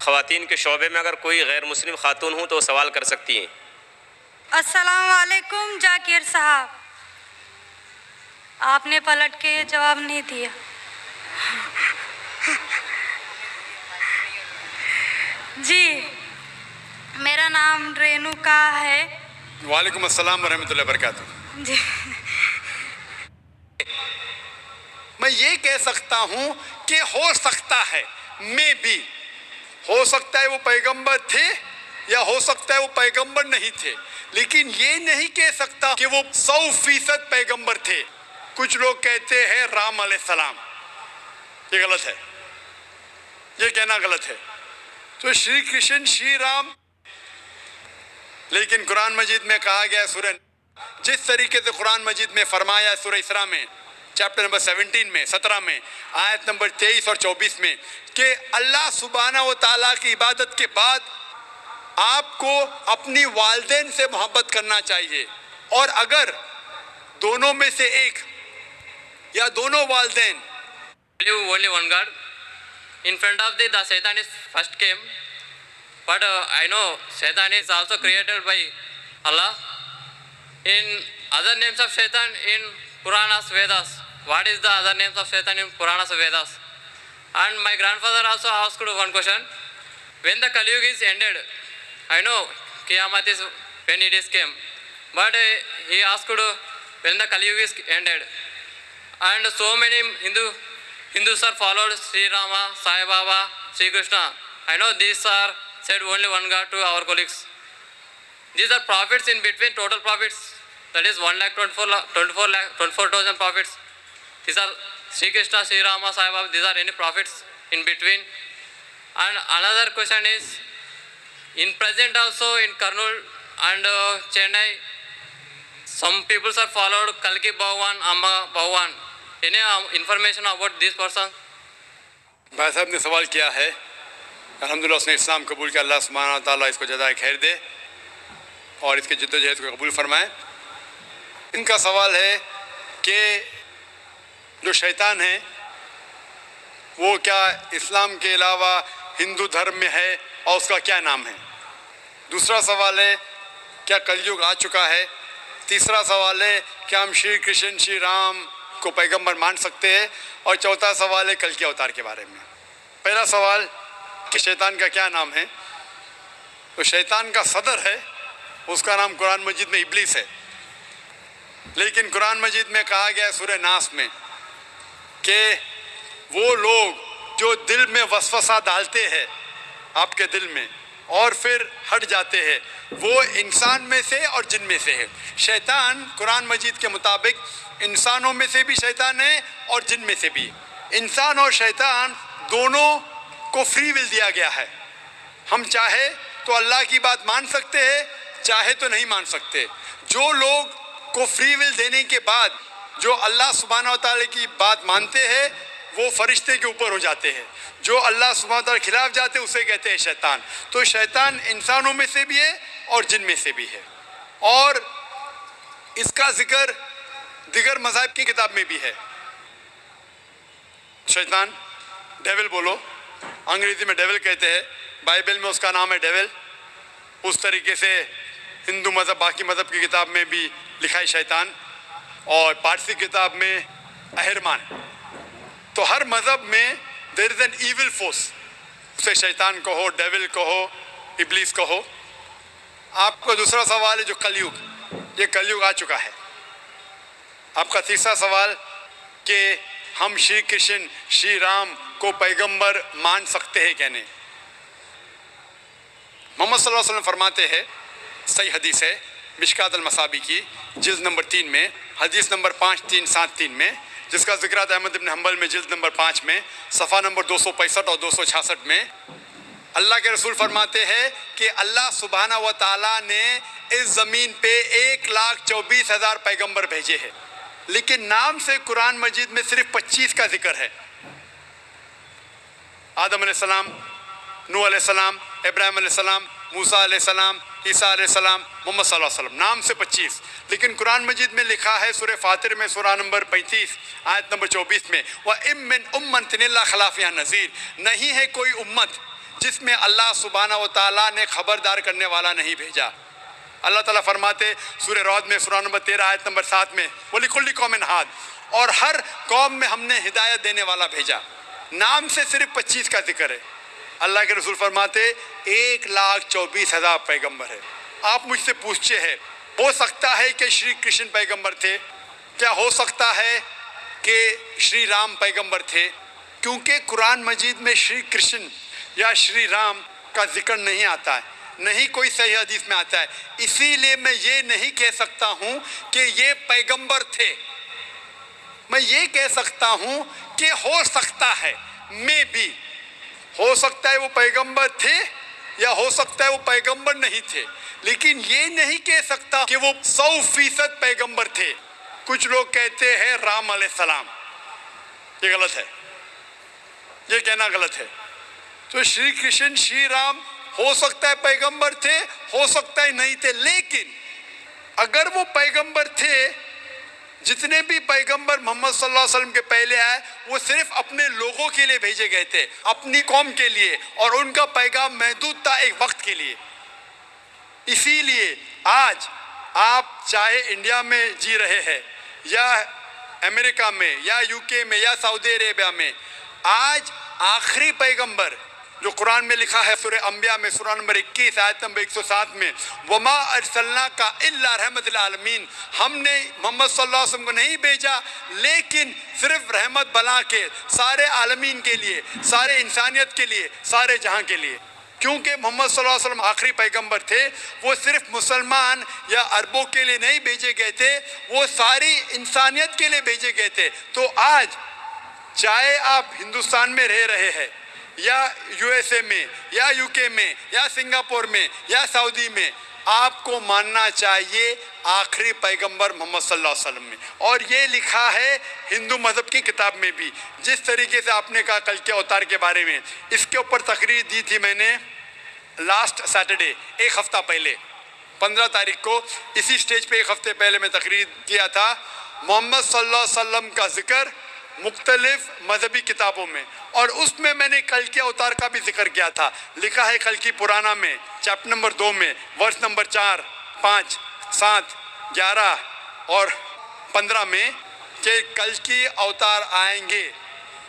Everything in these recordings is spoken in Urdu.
خواتین کے شعبے میں اگر کوئی غیر مسلم خاتون ہوں تو وہ سوال کر سکتی ہیں۔ السلام علیکم ذاکر صاحب، آپ نے پلٹ کے جواب نہیں دیا۔ جی، میرا نام رینوکا ہے۔ وعلیکم السلام ورحمۃ اللہ وبرکاتہ۔ جی، میں یہ کہہ سکتا ہوں کہ ہو سکتا ہے، میں بھی ہو سکتا ہے وہ پیغمبر تھے یا ہو سکتا ہے وہ پیغمبر نہیں تھے، لیکن یہ نہیں کہہ سکتا کہ وہ 100% پیغمبر تھے۔ کچھ لوگ کہتے ہیں رام علیہ السلام، یہ غلط ہے، یہ کہنا غلط ہے۔ تو شری کرشن شری رام، لیکن قرآن مجید میں کہا گیا سورہ، جس طریقے سے قرآن مجید میں فرمایا سورہ اسراء میں چیپٹر نمبر 17 میں 17 میں آیت نمبر 23 اور 24 میں کہ اللہ سبحانہ و تعالیٰ کی عبادت کے بعد آپ کو اپنی والدین سے محبت کرنا چاہیے، اور اگر دونوں میں سے ایک یا دونوں والدین believe only one God. In front of the Satan is first came, but I know Satan is also created by Allah. In other names of Satan in Puranas, Vedas, what is the other names of Satan in Puranas, Vedas? And my grandfather also asked one question. When the Kali Yuga is ended, I know Qiyamah is when it is came, but he asked when the Kali Yuga is ended. And so many Hindus are followed Sri Rama, Sai Baba, Sri Krishna. I know these are said only one God to our colleagues. These are prophets in between, total prophets. That is 1,24,000 prophets. These are Sri Krishna, Sri Rama, Sai Baba. These are any prophets in between. And another question is, in present also in Kurnool and Chennai, some people are followed Kalki Bhagwan, Amma Bhagwan. Any information about this person? بھائی صاحب نے سوال کیا ہے، الحمدللہ اس نے اسلام قبول کیا، اللہ سبحانہ تعالیٰ اس کو جزائے خیر دے اور اس کے جد و جہد کو قبول فرمائے۔ ان کا سوال ہے کہ جو شیطان ہے وہ کیا اسلام کے علاوہ ہندو دھرم میں ہے اور اس کا کیا نام ہے؟ دوسرا سوال ہے کیا کلیوگ آ چکا ہے؟ تیسرا سوال ہے کیا ہم شری کرشن شری رام کو پیغمبر مان سکتے ہیں؟ اور چوتھا سوال ہے کل کے اوتار کے بارے میں۔ پہلا سوال کہ شیطان کا کیا نام ہے، تو شیطان کا صدر ہے، اس کا نام قرآن مجید میں ابلیس ہے، لیکن قرآن مجید میں کہا گیا ہے سورہ ناس میں کہ وہ لوگ جو دل میں وسوسہ ڈالتے ہیں آپ کے دل میں اور پھر ہٹ جاتے ہیں، وہ انسان میں سے اور جن میں سے ہے۔ شیطان قرآن مجید کے مطابق انسانوں میں سے بھی شیطان ہے اور جن میں سے بھی۔ انسان اور شیطان دونوں کو فری ول دیا گیا ہے، ہم چاہے تو اللہ کی بات مان سکتے ہیں، چاہے تو نہیں مان سکتے۔ جو لوگ کو فری ول دینے کے بعد جو اللہ سبحانہ و تعالیٰ کی بات مانتے ہیں وہ فرشتے کے اوپر ہو جاتے ہیں، جو اللہ سبحانہ و تعالیٰ کے خلاف جاتے ہیں اسے کہتے ہیں شیطان۔ تو شیطان انسانوں میں سے بھی ہے اور جن میں سے بھی ہے، اور اس کا ذکر دیگر مذاہب کی کتاب میں بھی ہے۔ شیطان، ڈیول بولو، انگریزی میں ڈیول کہتے ہیں، بائبل میں اس کا نام ہے ڈیول، اس طریقے سے ہندو مذہب باقی مذہب کی کتاب میں بھی لکھا ہے شیطان، اور پارسی کتاب میں اہرمان۔ تو ہر مذہب میں دیر از این ایول فورس، اسے شیطان کہو، ڈیول کہو، ابلیس کہو۔ آپ کا دوسرا سوال ہے جو کلیوگ، یہ کلیوگ آ چکا ہے۔ آپ کا تیسرا سوال کہ ہم شری کرشن شری رام کو پیغمبر مان سکتے ہیں کہ نہیں؟ محمد صلی اللہ علیہ وسلم فرماتے ہیں، صحیح حدیث ہے مشکات المصابی کی جلد نمبر 3 میں، حدیث نمبر 5373 میں، جس کا ذکر ہے احمد بن حنبل میں جلد نمبر 5 میں، صفحہ نمبر 265 اور 266 میں۔ اللہ کے رسول فرماتے ہیں کہ اللہ سبحانہ و تعالیٰ نے اس زمین پہ 1,24,000 پیغمبر بھیجے ہیں، لیکن نام سے قرآن مجید میں صرف 25 کا ذکر ہے۔ آدم علیہ السلام، نوح علیہ السلام، ابراہیم علیہ السلام، موسیٰ علیہ السلام، عیسیٰ علیہ السلام، محمد صلی اللہ علیہ وسلم، نام سے 25۔ لیکن قرآن مجید میں لکھا ہے سورہ فاطر میں سورہ نمبر 35 آیت نمبر 24 میں، وَإِن مِّنْ أُمَّةٍ إِلَّا خَلَا فِيهَا نَذِيرٌ، نہیں ہے کوئی امت جس میں اللہ سبحانہ و تعالیٰ نے خبردار کرنے والا نہیں بھیجا۔ اللہ تعالیٰ فرماتے سورہ رعد میں سورہ نمبر 13 آیت نمبر 7 میں وَلِكُلِّ قَوْمٍ هَادٍ، اور ہر قوم میں ہم نے ہدایت دینے والا بھیجا۔ نام سے صرف 25 کا ذکر ہے۔ اللہ کے رسول فرماتے 1,24,000 پیغمبر ہے۔ آپ مجھ سے پوچھتے ہیں ہو سکتا ہے کہ شری کرشن پیغمبر تھے؟ کیا ہو سکتا ہے کہ شری رام پیغمبر تھے؟ کیونکہ قرآن مجید میں شری کرشن یا شری رام کا ذکر نہیں آتا ہے، نہیں کوئی صحیح حدیث میں آتا ہے۔ اسی لیے میں یہ نہیں کہہ سکتا ہوں کہ یہ پیغمبر تھے۔ میں یہ کہہ سکتا ہوں کہ ہو سکتا ہے، میں بھی ہو سکتا ہے وہ پیغمبر تھے یا ہو سکتا ہے وہ پیغمبر نہیں تھے، لیکن یہ نہیں کہہ سکتا کہ وہ 100% پیغمبر تھے۔ کچھ لوگ کہتے ہیں رام علیہ السلام، یہ غلط ہے، یہ کہنا غلط ہے۔ تو شری کرشن شری رام ہو سکتا ہے پیغمبر تھے، ہو سکتا ہے نہیں تھے، لیکن اگر وہ پیغمبر تھے، جتنے بھی پیغمبر محمد صلی اللہ علیہ وسلم کے پہلے آئے وہ صرف اپنے لوگوں کے لیے بھیجے گئے تھے، اپنی قوم کے لیے، اور ان کا پیغام محدود تھا ایک وقت کے لیے۔ اسی لیے آج آپ چاہے انڈیا میں جی رہے ہیں یا امریکہ میں یا UK میں یا سعودی عربیہ میں، آج آخری پیغمبر جو قرآن میں لکھا ہے سورہ انبیاء میں سورہ نمبر 21 آیت نمبر 107 میں وَمَا أَرْسَلْنَاكَ إِلَّا رَحْمَةً لِلْعَالَمِينَ، ہم نے محمد صلی اللہ علیہ وسلم کو نہیں بھیجا لیکن صرف رحمت بنا کے سارے عالمین کے لیے، سارے انسانیت کے لیے، سارے جہاں کے لیے۔ کیونکہ محمد صلی اللہ علیہ وسلم آخری پیغمبر تھے، وہ صرف مسلمان یا عربوں کے لیے نہیں بھیجے گئے تھے، وہ ساری انسانیت کے لیے بھیجے گئے تھے۔ تو آج چاہے آپ ہندوستان میں رہ رہے ہیں یا USA میں یا UK میں یا سنگاپور میں یا سعودی میں، آپ کو ماننا چاہیے آخری پیغمبر محمد صلی اللہ علیہ وسلم میں، اور یہ لکھا ہے ہندو مذہب کی کتاب میں بھی۔ جس طریقے سے آپ نے کہا کل کے اوتار کے بارے میں، اس کے اوپر تقریر دی تھی میں نے لاسٹ سیٹرڈے، ایک ہفتہ پہلے 15 تاریخ کو اسی سٹیج پہ ایک ہفتے پہلے میں تقریر کیا تھا۔ محمد صلی اللہ علیہ وسلم کا ذکر مختلف مذہبی کتابوں میں، اور اس میں میں نے کل کے اوتار کا بھی ذکر کیا تھا۔ لکھا ہے کل کی پرانا میں چیپٹر نمبر 2 میں ورس نمبر 4، 5، 7، 11 اور 15 میں کہ کل کی اوتار آئیں گے،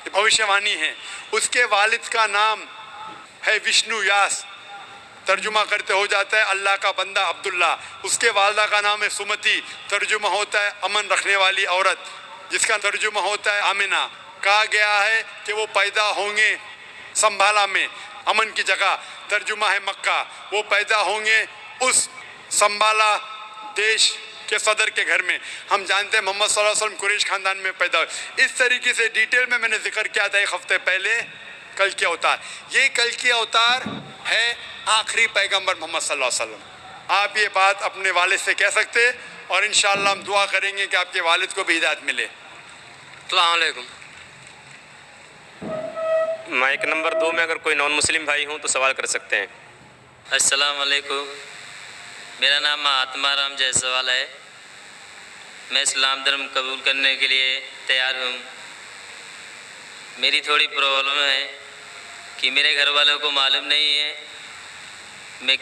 یہ بھوشیہ وانی ہے۔ اس کے والد کا نام ہے وشنو یاس، ترجمہ کرتے ہو جاتا ہے اللہ کا بندہ عبداللہ۔ اس کے والدہ کا نام ہے سمتی، ترجمہ ہوتا ہے امن رکھنے والی عورت، جس کا ترجمہ ہوتا ہے آمنہ۔ کہا گیا ہے کہ وہ پیدا ہوں گے سنبھالا میں، امن کی جگہ، ترجمہ ہے مکہ۔ وہ پیدا ہوں گے اس سنبھالا دیش کے صدر کے گھر میں۔ ہم جانتے ہیں محمد صلی اللہ علیہ وسلم قریش خاندان میں پیدا ہوئے۔ اس طریقے سے ڈیٹیل میں نے ذکر کیا تھا ایک ہفتے پہلے کل کی اوتار۔ یہ کل کی اوتار ہے آخری پیغمبر محمد صلی اللہ علیہ وسلم۔ آپ یہ بات اپنے والد سے کہہ سکتے، اور انشاءاللہ ہم دعا کریں گے کہ آپ کے والد کو بھی ہدایت ملے۔ السلام علیکم۔ مائک نمبر 2 میں اگر کوئی نان مسلم بھائی ہوں تو سوال کر سکتے ہیں۔ السلام علیکم، میرا نام آتما رام جیسوال ہے۔ میں اسلام دھرم قبول کرنے کے لیے تیار ہوں۔ میری تھوڑی پرابلم ہے کہ میرے گھر والوں کو معلوم نہیں ہے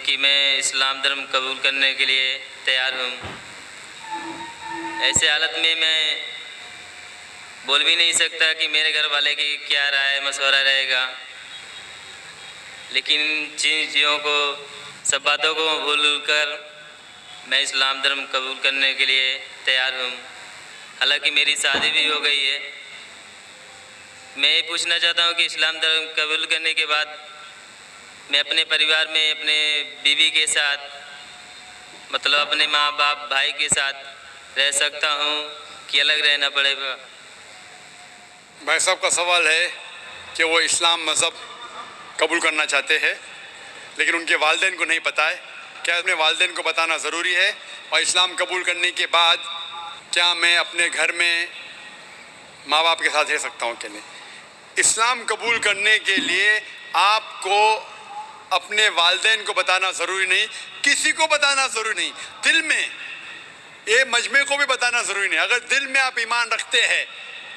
کہ میں اسلام دھرم قبول کرنے کے لیے تیار ہوں۔ ایسے حالت میں میں بول بھی نہیں سکتا کہ میرے گھر والے کی کیا رائے مشورہ رہے گا، لیکن جن چیزوں کو سب باتوں کو بھول کر میں اسلام دھرم قبول کرنے کے لیے تیار ہوں۔ حالانکہ میری شادی بھی ہو گئی ہے۔ میں یہ پوچھنا چاہتا ہوں کہ اسلام دھرم قبول کرنے کے بعد میں اپنے پریوار میں اپنے بیوی کے ساتھ، مطلب اپنے ماں باپ بھائی کے ساتھ رہ سکتا ہوں کہ الگ رہنا پڑے گا؟ بھائی صاحب کا سوال ہے کہ وہ اسلام مذہب قبول کرنا چاہتے ہیں لیکن ان کے والدین کو نہیں پتہ ہے۔ کیا اپنے والدین کو بتانا ضروری ہے؟ اور اسلام قبول کرنے کے بعد کیا میں اپنے گھر میں ماں باپ کے ساتھ رہ سکتا ہوں کہ نہیں؟ اسلام قبول کرنے کے لیے آپ کو اپنے والدین کو بتانا ضروری نہیں، کسی کو بتانا ضروری نہیں، دل میں، یہ مجمع کو بھی بتانا ضروری نہیں۔ اگر دل میں آپ ایمان رکھتے ہیں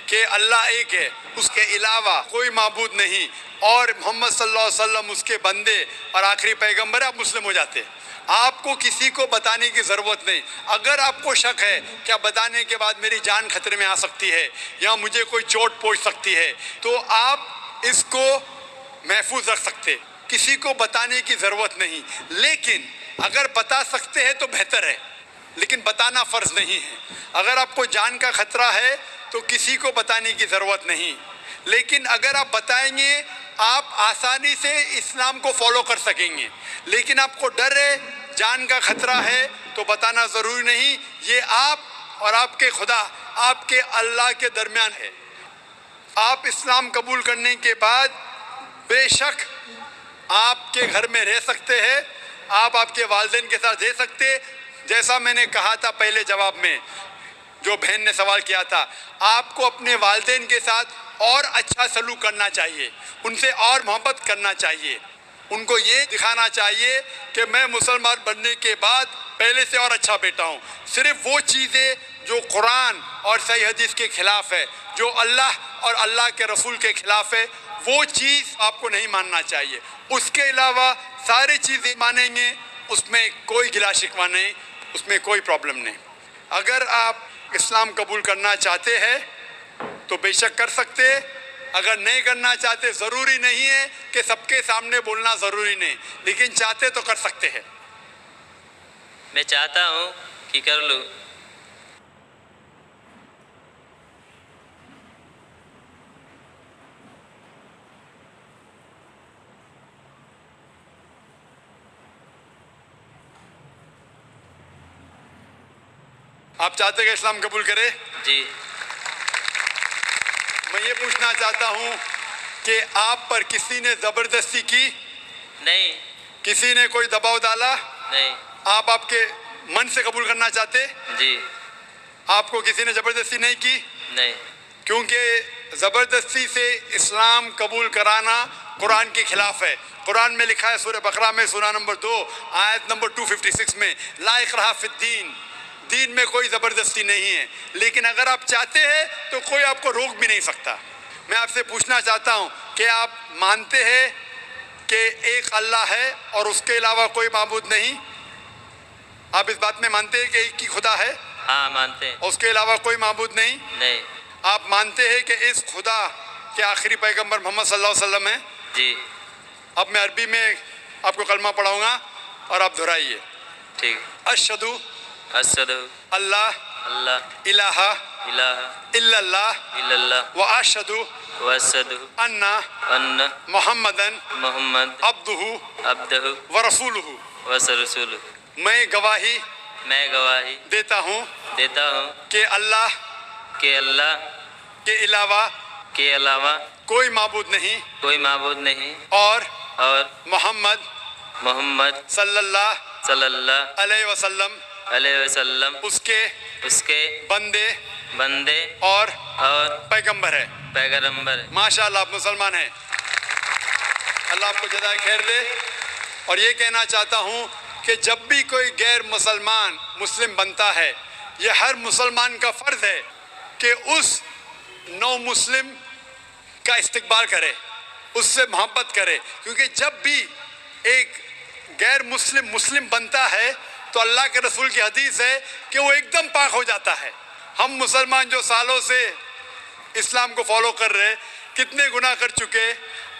کہ اللہ ایک ہے، اس کے علاوہ کوئی معبود نہیں، اور محمد صلی اللہ علیہ وسلم اس کے بندے اور آخری پیغمبر ہے، آپ مسلم ہو جاتے ہیں۔ آپ کو کسی کو بتانے کی ضرورت نہیں۔ اگر آپ کو شک ہے کہ بتانے کے بعد میری جان خطرے میں آ سکتی ہے یا مجھے کوئی چوٹ پہنچ سکتی ہے، تو آپ اس کو محفوظ رکھ سکتے، کسی کو بتانے کی ضرورت نہیں۔ لیکن اگر بتا سکتے ہیں تو بہتر ہے، لیکن بتانا فرض نہیں ہے۔ اگر آپ کو جان کا خطرہ ہے تو کسی کو بتانے کی ضرورت نہیں، لیکن اگر آپ بتائیں گے آپ آسانی سے اسلام کو فالو کر سکیں گے۔ لیکن آپ کو ڈر ہے، جان کا خطرہ ہے، تو بتانا ضروری نہیں۔ یہ آپ اور آپ کے خدا، آپ کے اللہ کے درمیان ہے۔ آپ اسلام قبول کرنے کے بعد بے شک آپ کے گھر میں رہ سکتے ہیں، آپ کے والدین کے ساتھ رہ سکتے۔ جیسا میں نے کہا تھا پہلے جواب میں، جو بہن نے سوال کیا تھا، آپ کو اپنے والدین کے ساتھ اور اچھا سلوک کرنا چاہیے، ان سے اور محبت کرنا چاہیے، ان کو یہ دکھانا چاہیے کہ میں مسلمان بننے کے بعد پہلے سے اور اچھا بیٹا ہوں۔ صرف وہ چیزیں جو قرآن اور صحیح حدیث کے خلاف ہے، جو اللہ اور اللہ کے رسول کے خلاف ہے، وہ چیز آپ کو نہیں ماننا چاہیے۔ اس کے علاوہ ساری چیزیں مانیں گے، اس میں کوئی گلا شکوہ نہیں، اس میں کوئی پرابلم نہیں۔ اگر آپ اسلام قبول کرنا چاہتے ہیں تو بے شک کر سکتے، اگر نہیں کرنا چاہتے ضروری نہیں ہے کہ سب کے سامنے بولنا ضروری نہیں، لیکن چاہتے تو کر سکتے ہیں۔ میں چاہتا ہوں کہ کر لوں۔ آپ چاہتے کہ اسلام قبول کرے؟ جی میں یہ پوچھنا چاہتا ہوں کہ آپ پر کسی نے زبردستی کی؟ نہیں کسی نے کوئی دباؤ ڈالا؟ نہیں آپ کے من سے قبول کرنا چاہتے؟ جی آپ کو کسی نے زبردستی نہیں کی؟ نہیں کیونکہ زبردستی سے اسلام قبول کرانا قرآن کے خلاف ہے۔ قرآن میں لکھا ہے سورہ بقرہ میں سورہ نمبر 2 آیت نمبر 256 میں، لا اکراہ فی الدین، دین میں کوئی زبردستی نہیں ہے۔ لیکن اگر آپ چاہتے ہیں تو کوئی آپ کو روک بھی نہیں سکتا۔ میں آپ سے پوچھنا چاہتا ہوں کہ آپ مانتے ہیں کہ ایک اللہ ہے اور اس کے علاوہ کوئی معبود نہیں؟ آپ اس بات میں مانتے ہیں کہ ایک ہی خدا ہے ہاں مانتے ہیں۔ اور اس کے علاوہ کوئی معبود نہیں؟ نہیں آپ مانتے ہیں کہ اس خدا کے آخری پیغمبر محمد صلی اللہ علیہ وسلم ہیں؟ جی اب میں عربی میں آپ کو کلمہ پڑھاؤں گا اور آپ دہرائیے۔ ٹھیک۔ اشہدو اشہد اللہ اللہ الہ الہ الا اللہ الا اللہ واشہدو واشہد ان ان محمدن محمد عبدہ عبدہ ورسولہ۔ ورسولہ۔ میں گواہی میں گواہی دیتا ہوں دیتا ہوں کہ اللہ کہ اللہ کے علاوہ کے علاوہ کوئی معبود نہیں کوئی معبود نہیں اور اور محمد محمد صلی اللہ صلی اللہ علیہ وسلم علیہ وسلم اس کے بندے بندے اور پیغمبر ہے۔ پیغمبر ہے۔ ماشاءاللہ آپ مسلمان ہیں، اللہ آپ کو جزائے خیر دے۔ اور یہ کہنا چاہتا ہوں کہ جب بھی کوئی غیر مسلمان مسلم بنتا ہے، یہ ہر مسلمان کا فرض ہے کہ اس نو مسلم کا استقبال کرے، اس سے محبت کرے، کیونکہ جب بھی ایک غیر مسلم مسلم بنتا ہے تو اللہ کے رسول کی حدیث ہے کہ وہ ایک دم پاک ہو جاتا ہے۔ ہم مسلمان جو سالوں سے اسلام کو فالو کر رہے، کتنے گناہ کر چکے۔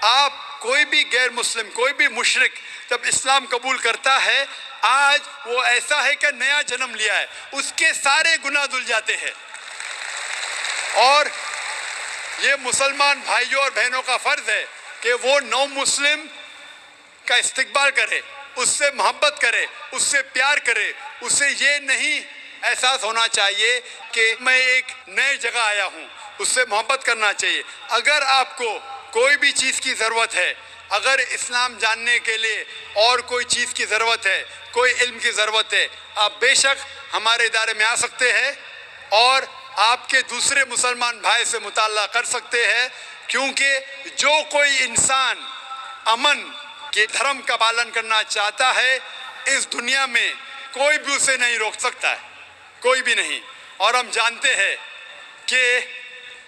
آپ کوئی بھی غیر مسلم، کوئی بھی مشرک جب اسلام قبول کرتا ہے، آج وہ ایسا ہے کہ نیا جنم لیا ہے، اس کے سارے گناہ دھل جاتے ہیں۔ اور یہ مسلمان بھائیوں اور بہنوں کا فرض ہے کہ وہ نو مسلم کا استقبال کرے، اس سے محبت کرے، اس سے پیار کرے، اس سے یہ نہیں احساس ہونا چاہیے کہ میں ایک نئے جگہ آیا ہوں، اس سے محبت کرنا چاہیے۔ اگر آپ کو کوئی بھی چیز کی ضرورت ہے، اگر اسلام جاننے کے لیے اور کوئی چیز کی ضرورت ہے، کوئی علم کی ضرورت ہے، آپ بے شک ہمارے ادارے میں آ سکتے ہیں اور آپ کے دوسرے مسلمان بھائی سے مطالعہ کر سکتے ہیں، کیونکہ جو کوئی انسان امن کے دھرم کا پالن کرنا چاہتا ہے، اس دنیا میں کوئی بھی اسے نہیں روک سکتا ہے، کوئی بھی نہیں۔ اور ہم جانتے ہیں کہ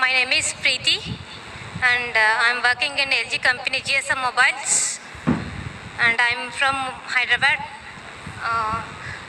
my name is Preeti and I'm working in LG company GSM Mobiles and I'm from Hyderabad.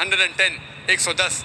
110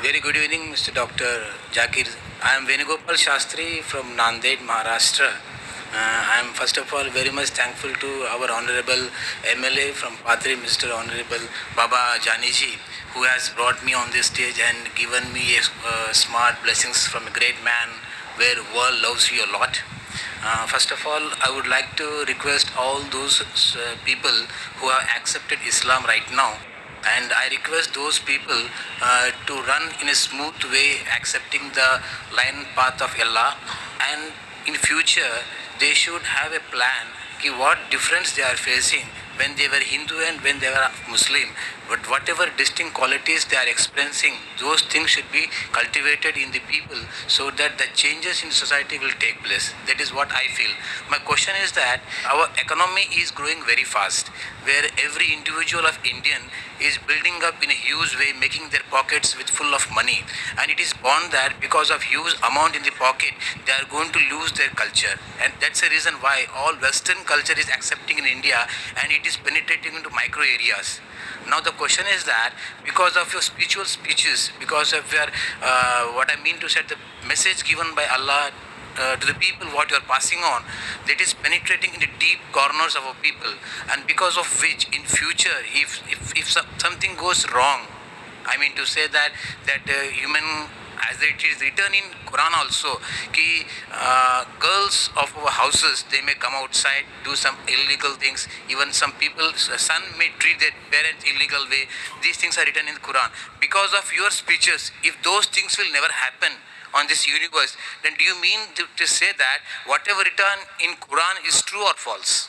Very good evening, Mr. Dr. Zakir. I am Venugopal Shastri from Nanded, Maharashtra. I am first of all very much thankful to our Honorable MLA from Padri, Mr. Honorable Baba Janiji, who has brought me on this stage and given me smart blessings from a great man where world loves you a lot. First of all, I would like to request all those people who have accepted Islam right now, and I request those people to run in a smooth way accepting the line path of Allah, and in future they should have a plan ki what difference they are facing, when they were Hindu and when they were Muslim. But whatever distinct qualities they are experiencing, those things should be cultivated in the people so that the changes in society will take place. That is what I feel. My question is that our economy is growing very fast, where every individual of Indian is building up in a huge way, making their pockets with full of money. And it is born that because of huge amount in the pocket, they are going to lose their culture. And that's the reason why all Western culture is accepting in India, and it is penetrating into micro areas. Now the question is that because of your spiritual speeches, because of your, what I mean to say, the message given by Allah to the people, what you are passing on, that is penetrating into deep corners of our people, and because of which in future, if something goes wrong, I mean to say that human, as it is written in Quran also, ki girls of our houses, they may come outside, do some illegal things. Even some people, son may treat their parents illegal way. These things are written in the Quran. Because of your speeches, if those things will never happen on this universe, then do you mean to say that whatever written in Quran is true or false?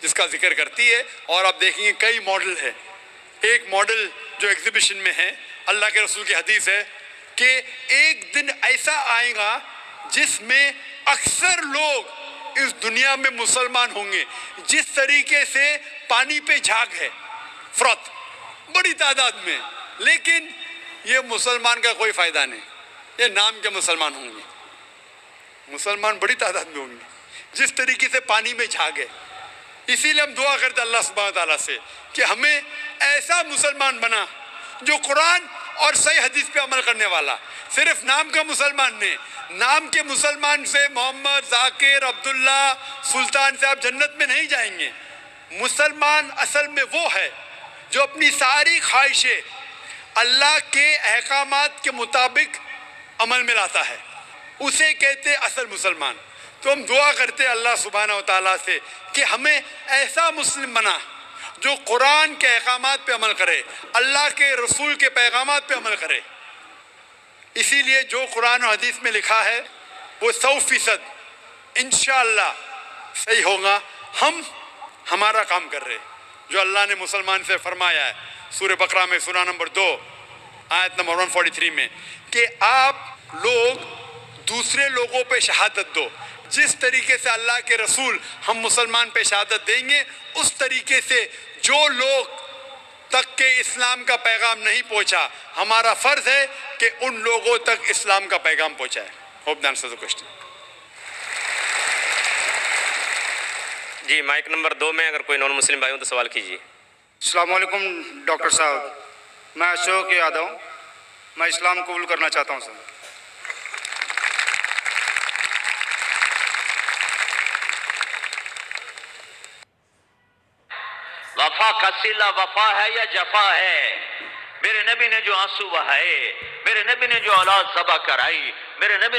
جس کا ذکر کرتی ہے، اور آپ دیکھیں گے کئی ماڈل ہے. ایک ماڈل جو ایگزیبیشن میں ہے، اللہ کے رسول کی حدیث ہے کہ ایک دن ایسا آئے گا جس میں اکثر لوگ اس دنیا میں مسلمان ہوں گے. جس طریقے سے پانی پہ جھاگ ہے، فرات بڑی تعداد میں، لیکن یہ مسلمان کا کوئی فائدہ نہیں، یہ نام کے مسلمان ہوں گے. مسلمان بڑی تعداد میں ہوں گے جس طریقے سے پانی میں جھاگ ہے. اسی لیے ہم دعا کرتے اللہ سبحانہ تعالیٰ سے کہ ہمیں ایسا مسلمان بنا جو قرآن اور صحیح حدیث پہ عمل کرنے والا. صرف نام کا مسلمان نہیں، نام کے مسلمان سے محمد، ذاکر، عبداللہ، سلطان سے آپ جنت میں نہیں جائیں گے. مسلمان اصل میں وہ ہے جو اپنی ساری خواہشیں اللہ کے احکامات کے مطابق عمل میں لاتا ہے، اسے کہتے اصل مسلمان. تو ہم دعا کرتے اللہ سبحانہ و تعالیٰ سے کہ ہمیں ایسا مسلم بنا جو قرآن کے احکامات پہ عمل کرے، اللہ کے رسول کے پیغامات پہ عمل کرے. اسی لیے جو قرآن و حدیث میں لکھا ہے وہ 100% انشاءاللہ صحیح ہوگا. ہم ہمارا کام کر رہے جو اللہ نے مسلمان سے فرمایا ہے سورہ بقرہ میں سورہ نمبر 2 آیت نمبر 143 میں کہ آپ لوگ دوسرے لوگوں پہ شہادت دو. جس طریقے سے اللہ کے رسول ہم مسلمان پہ شہادت دیں گے، اس طریقے سے جو لوگ تک کہ اسلام کا پیغام نہیں پہنچا، ہمارا فرض ہے کہ ان لوگوں تک اسلام کا پیغام پہنچائے. Hope that answers the question. جی مائک نمبر 2 میں اگر کوئی نان مسلم بھائی ہو تو سوال کیجیے. السلام علیکم ڈاکٹر صاحب، میں اشوک یادو، میں اسلام قبول کرنا چاہتا ہوں سر. وفا کا صلہ وفا ہے یا جفا ہے؟ میرے نبی نے جو آنسو بہائے، میرے نبی نے جو اولاد ذبح کرائی، میرے نبی